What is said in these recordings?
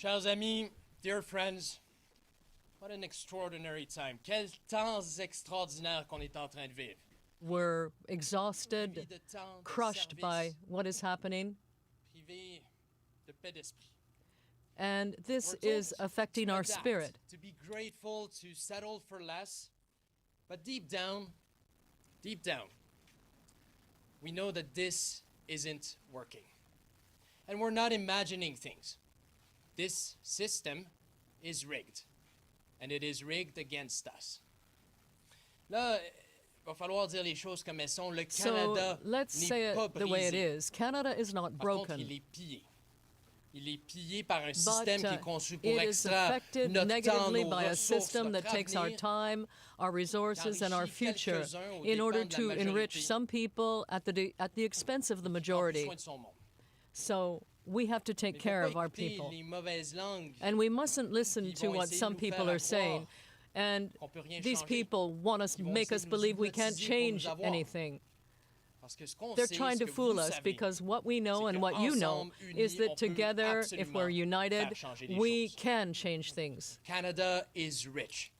Chers amis, dear friends, what an extraordinary time. Quel temps extraordinaire qu'on est en train de vivre. We're exhausted, crushed by what is happening. Privé de paix d'esprit. And this is affecting our spirit. To be grateful, to settle for less. But deep down, we know that this isn't working. And we're not imagining things. This system is rigged. And it is rigged against us. Là, il va falloir dire les choses comme elles sont. Le Canada let's say n'est pas it the way it brisé. is. Canada is not Par contre, broken, il est pillé. Il est pillé par un but système qui est conçu pour it is extraire affected notre temps, negatively nos by a ressources, system that notre takes our avenir, time, our resources, and our enrichit future quelques-uns aux in order dépens de to la enrich majorité. some people at the expense of the Prend majority. soin de son monde. So we have to take Mais faut care pas of our écouter people. les mauvaises langues And we mustn't listen qui to vont what essayer some de nous people faire are saying. croire And qu'on peut rien these changer. people want us, Ils vont make essayer us de nous believe we can't hypnotiser pour change nous avoir. anything. Parce que ce qu'on They're sait, trying ce to que fool vous us savez, because what we know c'est and que what you know ensemble, is unis, that on peut together, if we're absolument united, faire changer les we choses. can change things. Canada is rich.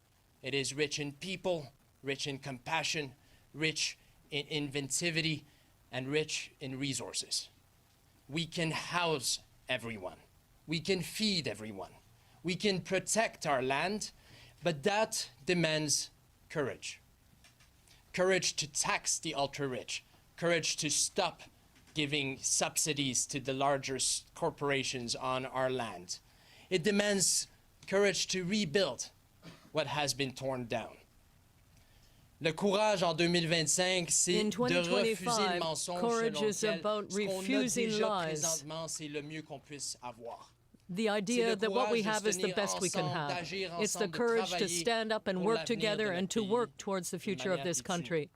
It is rich in people, rich in compassion, rich in inventivity, and rich in resources. We can house everyone. We can feed everyone. We can protect our land, but that demands courage. Courage to tax the ultra-rich. Courage to stop giving subsidies to the larger corporations on our land. It demands courage to rebuild what has been torn down. Le courage en 2025, c'est In de refuser le 2025, mensonge courage selon is lequel about ce qu'on a refusing déjà lies. présentement, c'est le mieux qu'on puisse avoir. The idea that what we have is the tenir best we can ensemble, have. d'agir It's the ensemble, de courage to travailler stand up and pour work l'avenir together de and notre to pays work towards the d'une future of manière this déterminée. country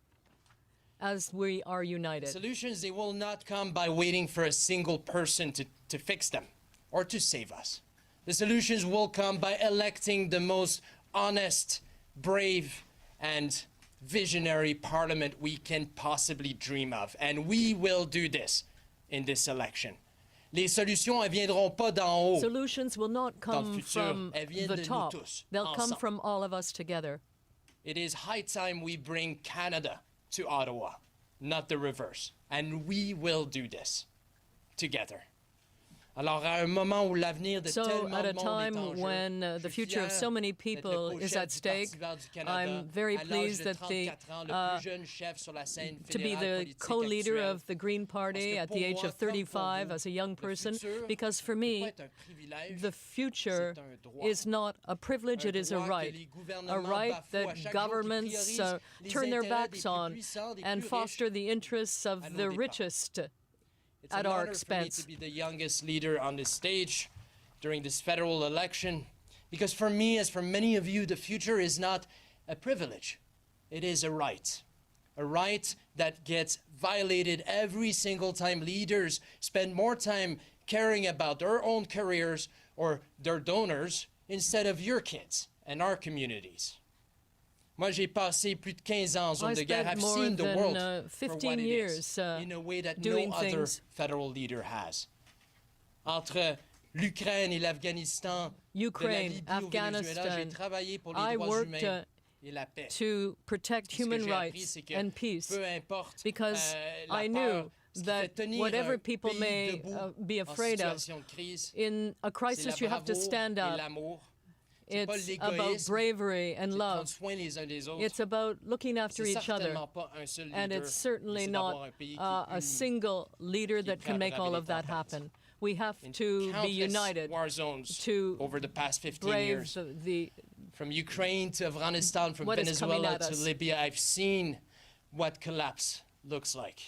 as we are united. Solutions, they will not come by waiting for a single person to fix them or to save us. The solutions will come by electing the most honest, brave, and visionary parliament we can possibly dream of. And we will do this in this election. Les solutions, elles viendront pas d'en haut. Solutions will not Dans le come futur, from elles viennent the de nous top. tous, They'll come ensemble. from all of us together. It is high time we bring Canada to Ottawa, not the reverse. And we will do this together. Alors, à un moment où l'avenir de So tellement at de a monde est time en jeu, when je the suis future of fier so many d'être people le is co-chef at du stake, Parti vert du Canada, I'm very à l'âge pleased de that 34 ans, le plus jeune chef sur la scène to be fédérale the politique co-leader actuelle. of the Green Party at the age of 35 as a young person, because for me, the future is not a privilege, it is a right that governments turn their backs on and foster the interests of the richest It's at an our honor for me expense. to be the youngest leader on this stage during this federal election, because for me, as for many of you, the future is not a privilege. It is a right that gets violated every single time leaders spend more time caring about their own careers or their donors instead of your kids and our communities. Moi, j'ai passé plus de 15 ans en zone de guerre. spent I've more seen the than, world 15 for what it years, is, in a way that no doing other things. federal leader has. Entre l'Ukraine et l'Afghanistan, Ukraine, de la Libye au Venezuela, j'ai Afghanistan, travaillé pour I les droits worked humains et la paix. to protect Ce que human j'ai appris, rights c'est que and peace, peu importe because la I peur, knew ce qui that fait tenir whatever un people pays may debout be en afraid of, situation de crise, in a c'est crisis la you have to bravoure stand et up. l'amour. C'est pas It's about l'égoïsme, bravery and c'est prendre love. soin les uns des autres. It's about looking after C'est each other. certainement pas un seul And leader, it's certainly mais c'est d'avoir not un pays qui est a uni. single leader that prêt can à make all braver of les that tempêtes. happen. We have In to be countless united war zones to over the past 15 brave years. the From Ukraine to Afghanistan, from what is coming Venezuela at to us. Libya, I've seen what collapse looks like.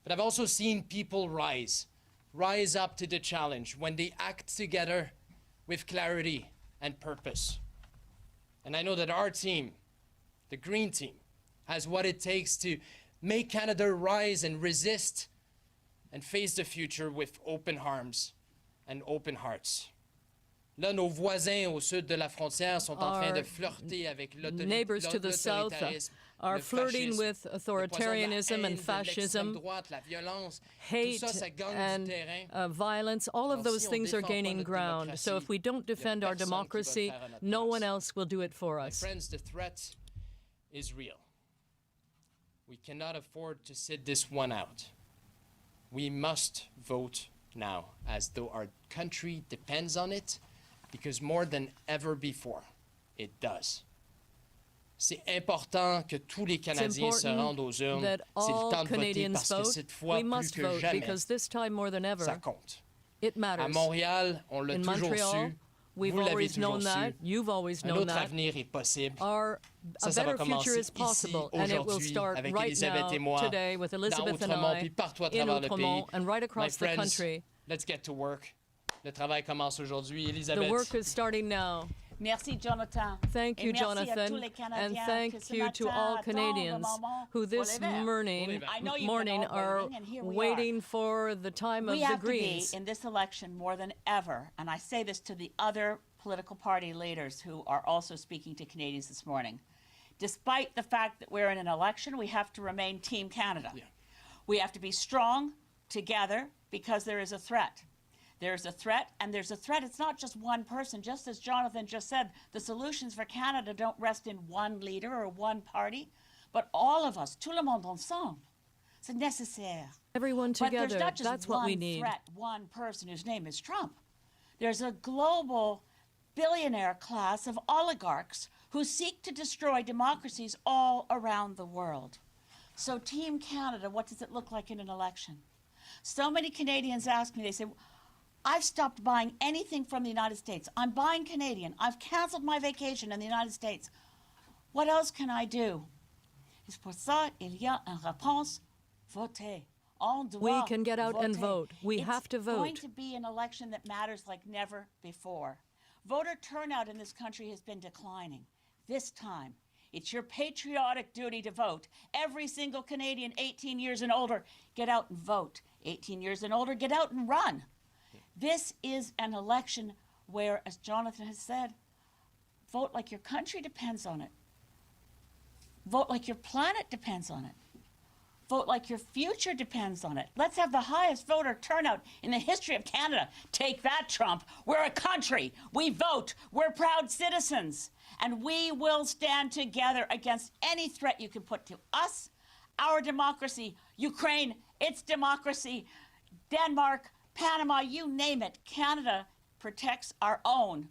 But I've also seen people rise up to the challenge when they act together with clarity and purpose. And I know that our team, the Green Team, has what it takes to make Canada rise and resist and face the future with open arms and open hearts. Là, nos voisins au sud de la frontière sont en train de flirter avec neighbors to the south l'autoritarisme are flirting with authoritarianism and fascism, hate and violence. All of those things are gaining ground. So if we don't defend our democracy, no one else will do it for us. My friends, the threat is real. We cannot afford to sit this one out. We must vote now, as though our country depends on it, because more than ever before, it does. C'est important que tous les Canadiens se rendent aux urnes. C'est le temps de voter parce que cette fois, plus que jamais, ça compte. It matters. À Montréal, on l'a toujours su. We've always known that. You've always known that. Avenir est possible. A better future is possible, and it will start right now, today, with Elizabeth and I, in Outremont, and right across the country. Let's get to work. Le travail commence aujourd'hui. Elisabeth. The work is starting now. Merci, Jonathan. Thank you, Jonathan, and thank you to all Canadians who this morning are waiting for the time of the Greens. We have to be in this election more than ever, and I say this to the other political party leaders who are also speaking to Canadians this morning. Despite the fact that we're in an election, we have to remain Team Canada. Yeah. We have to be strong together because there is a threat. There's a threat, and there's a threat. It's not just one person. Just as Jonathan just said, the solutions for Canada don't rest in one leader or one party, but all of us, tout le monde ensemble. C'est nécessaire. Everyone together, but there's not just that's what we need. Threat, one person whose name is Trump. There's a global billionaire class of oligarchs who seek to destroy democracies all around the world. So Team Canada, what does it look like in an election? So many Canadians ask me, they say, I've stopped buying anything from the United States. I'm buying Canadian. I've canceled my vacation in the United States. What else can I do? C'est pour ça il y a une réponse, votez. We can get out and vote. We have to vote. It's going to be an election that matters like never before. Voter turnout in this country has been declining. This time, it's your patriotic duty to vote. Every single Canadian 18 years and older, get out and vote. 18 years and older, get out and run. This is an election where, as Jonathan has said, vote like your country depends on it. Vote like your planet depends on it. Vote like your future depends on it. Let's have the highest voter turnout in the history of Canada. Take that, Trump. We're a country. We vote. We're proud citizens. And we will stand together against any threat you can put to us, our democracy, Ukraine, its democracy, Denmark, Panama, you name it. Canada protects our own.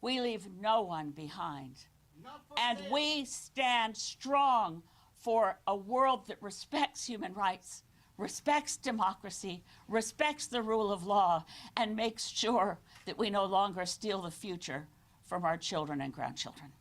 We leave no one behind. And we stand strong for a world that respects human rights, respects democracy, respects the rule of law, and makes sure that we no longer steal the future from our children and grandchildren.